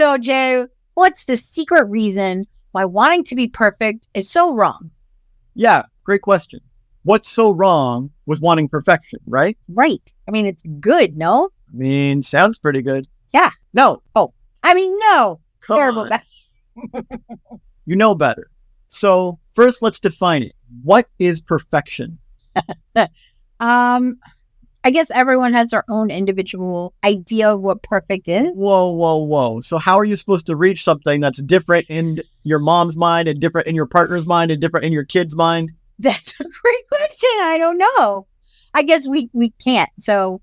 So, Jay, what's the secret reason why wanting to be perfect is so wrong? Yeah, great question. What's so wrong with wanting perfection, right? Right. I mean, it's good, no? I mean, sounds pretty good. Yeah. No. Oh, I mean, no. Come Terrible. on. You know better. So first, let's define it. What is perfection? I guess everyone has their own individual idea of what perfect is. Whoa. So how are you supposed to reach something that's different in your mom's mind and different in your partner's mind and different in your kid's mind? That's a great question. I don't know. I guess we can't. So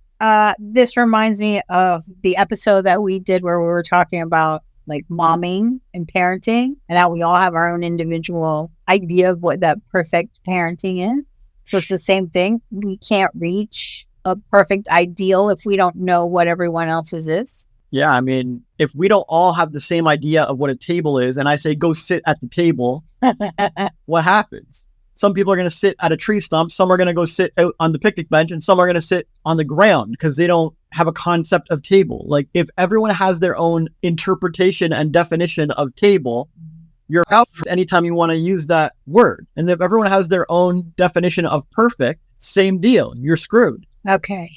this reminds me of the episode that we did where we were talking about like momming and parenting and how we all have our own individual idea of what that perfect parenting is. So it's the same thing. We can't reach a perfect ideal if we don't know what everyone else's is. Yeah, I mean, if we don't all have the same idea of what a table is, and I say, go sit at the table, what happens? Some people are going to sit at a tree stump. Some are going to go sit out on the picnic bench, and some are going to sit on the ground because they don't have a concept of table. Like if everyone has their own interpretation and definition of table, you're out anytime you want to use that word. And if everyone has their own definition of perfect, same deal. You're screwed. Okay.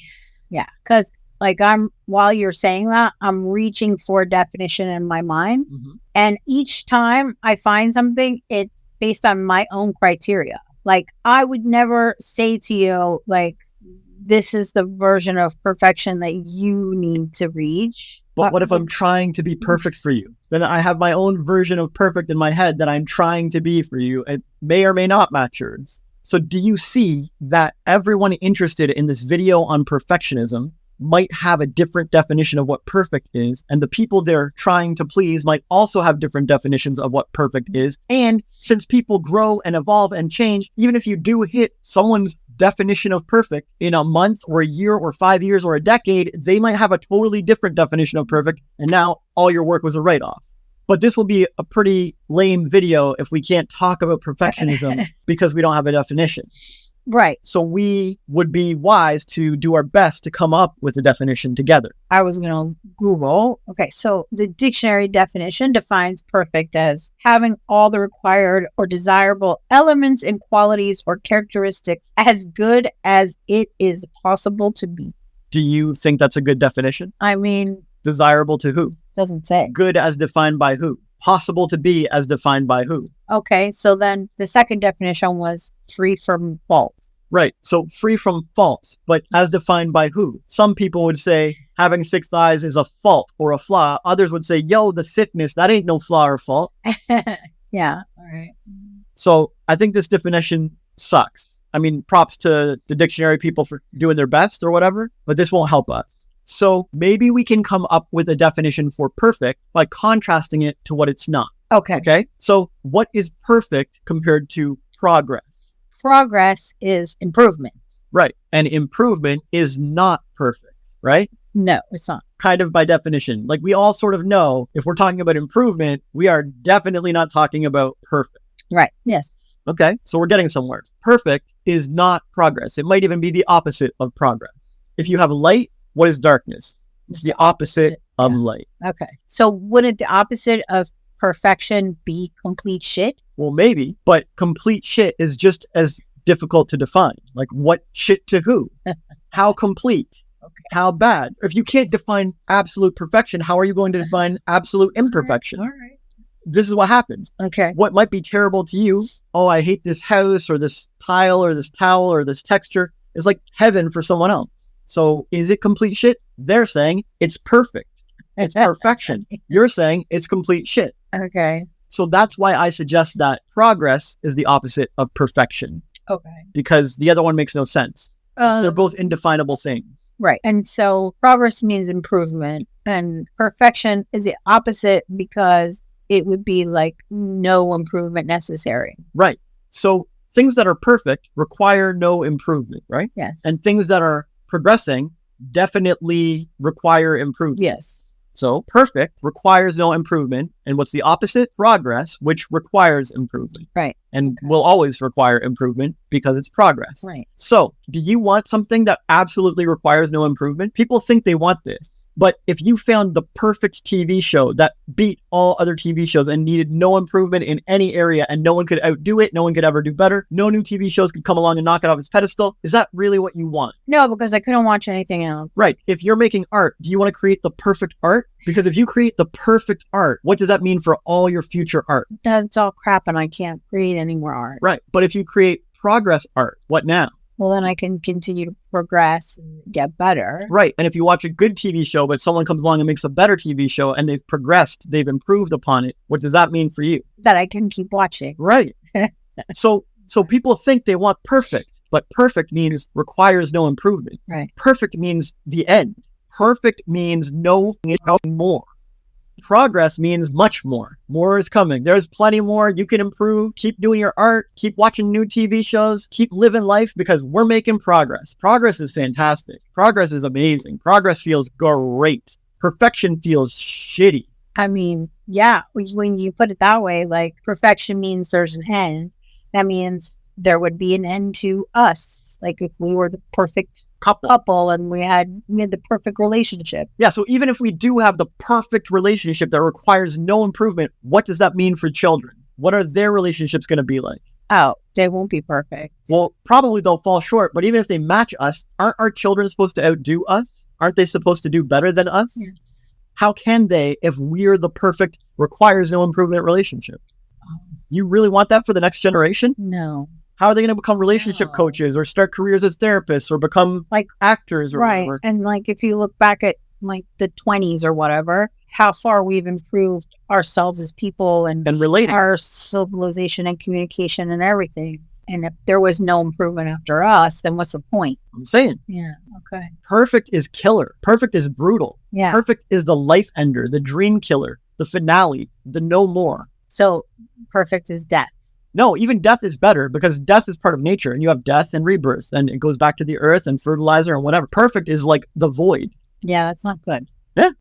Yeah. Because like while you're saying that, I'm reaching for a definition in my mind. Mm-hmm. And each time I find something, it's based on my own criteria. Like I would never say to you, like, this is the version of perfection that you need to reach. But what if I'm trying to be perfect for you? Then I have my own version of perfect in my head that I'm trying to be for you. It may or may not match yours. So do you see that everyone interested in this video on perfectionism might have a different definition of what perfect is, and the people they're trying to please might also have different definitions of what perfect is. And since people grow and evolve and change, even if you do hit someone's definition of perfect in a month or a year or 5 years or a decade, they might have a totally different definition of perfect, and now all your work was a write-off. But this will be a pretty lame video if we can't talk about perfectionism because we don't have a definition. Right. So we would be wise to do our best to come up with a definition together. I was going to Google. Okay. So the dictionary definition defines perfect as having all the required or desirable elements and qualities or characteristics as good as it is possible to be. Do you think that's a good definition? I mean, desirable to who? Doesn't say. Good as defined by who? Possible to be as defined by who? Okay, so then the second definition was free from faults. Right, so free from faults, but as defined by who? Some people would say having 6 eyes is a fault or a flaw. Others would say, yo, the thickness, that ain't no flaw or fault. Yeah, all right. So I think this definition sucks. I mean, props to the dictionary people for doing their best or whatever, but this won't help us. So maybe we can come up with a definition for perfect by contrasting it to what it's not. Okay. So what is perfect compared to progress? Progress is improvement. Right. And improvement is not perfect, right? No, it's not. Kind of by definition. Like we all sort of know if we're talking about improvement, we are definitely not talking about perfect. Right. Yes. Okay. So we're getting somewhere. Perfect is not progress. It might even be the opposite of progress. If you have light, what is darkness? It's the opposite of light. Okay. So wouldn't the opposite of perfection be complete shit? Well, maybe, but complete shit is just as difficult to define. Like what shit to who? How complete? Okay. How bad? If you can't define absolute perfection, how are you going to define absolute imperfection? All right. This is what happens. Okay. What might be terrible to you, oh, I hate this house or this tile or this towel or this texture, is like heaven for someone else. So is it complete shit? They're saying it's perfect. It's perfection. You're saying it's complete shit. Okay. So that's why I suggest that progress is the opposite of perfection. Okay. Because the other one makes no sense. They're both indefinable things. Right. And so progress means improvement, and perfection is the opposite because it would be like no improvement necessary. Right. So things that are perfect require no improvement, right? Yes. And things that are progressing definitely require improvement. Yes. So perfect requires no improvement. And what's the opposite? Progress, which requires improvement. Right. And will always require improvement because it's progress. Right. So, do you want something that absolutely requires no improvement? People think they want this. But if you found the perfect TV show that beat all other TV shows and needed no improvement in any area and no one could outdo it, no one could ever do better, no new TV shows could come along and knock it off its pedestal, is that really what you want? No, because I couldn't watch anything else. Right. If you're making art, do you want to create the perfect art? Because if you create the perfect art, what does that mean for all your future art? That's all crap and I can't create any more art. Right. But if you create progress art, what now? Well, then I can continue to progress and get better. Right. And if you watch a good TV show, but someone comes along and makes a better TV show and they've progressed, they've improved upon it, what does that mean for you? That I can keep watching. Right. So people think they want perfect, but perfect means requires no improvement. Right. Perfect means the end. Perfect means no more. Progress means much more. More is coming. There's plenty more. You can improve. Keep doing your art. Keep watching new TV shows. Keep living life because we're making progress. Progress is fantastic. Progress is amazing. Progress feels great. Perfection feels shitty. I mean, yeah, when you put it that way, like perfection means there's an end. That means there would be an end to us. Like if we were the perfect couple and we had the perfect relationship. Yeah, so even if we do have the perfect relationship that requires no improvement, what does that mean for children? What are their relationships going to be like? Oh, they won't be perfect. Well, probably they'll fall short, but even if they match us, aren't our children supposed to outdo us? Aren't they supposed to do better than us? Yes. How can they if we're the perfect, requires no improvement relationship? You really want that for the next generation? No. How are they going to become relationship coaches or start careers as therapists or become like actors or whatever? And like if you look back at like the 20s or whatever, how far we've improved ourselves as people and relating, our civilization and communication and everything. And if there was no improvement after us, then what's the point? I'm saying. Yeah. Okay. Perfect is killer. Perfect is brutal. Yeah. Perfect is the life ender, the dream killer, the finale, the no more. So perfect is death. No, even death is better because death is part of nature and you have death and rebirth and it goes back to the earth and fertilizer and whatever. Perfect is like the void. Yeah, that's not good. Yeah,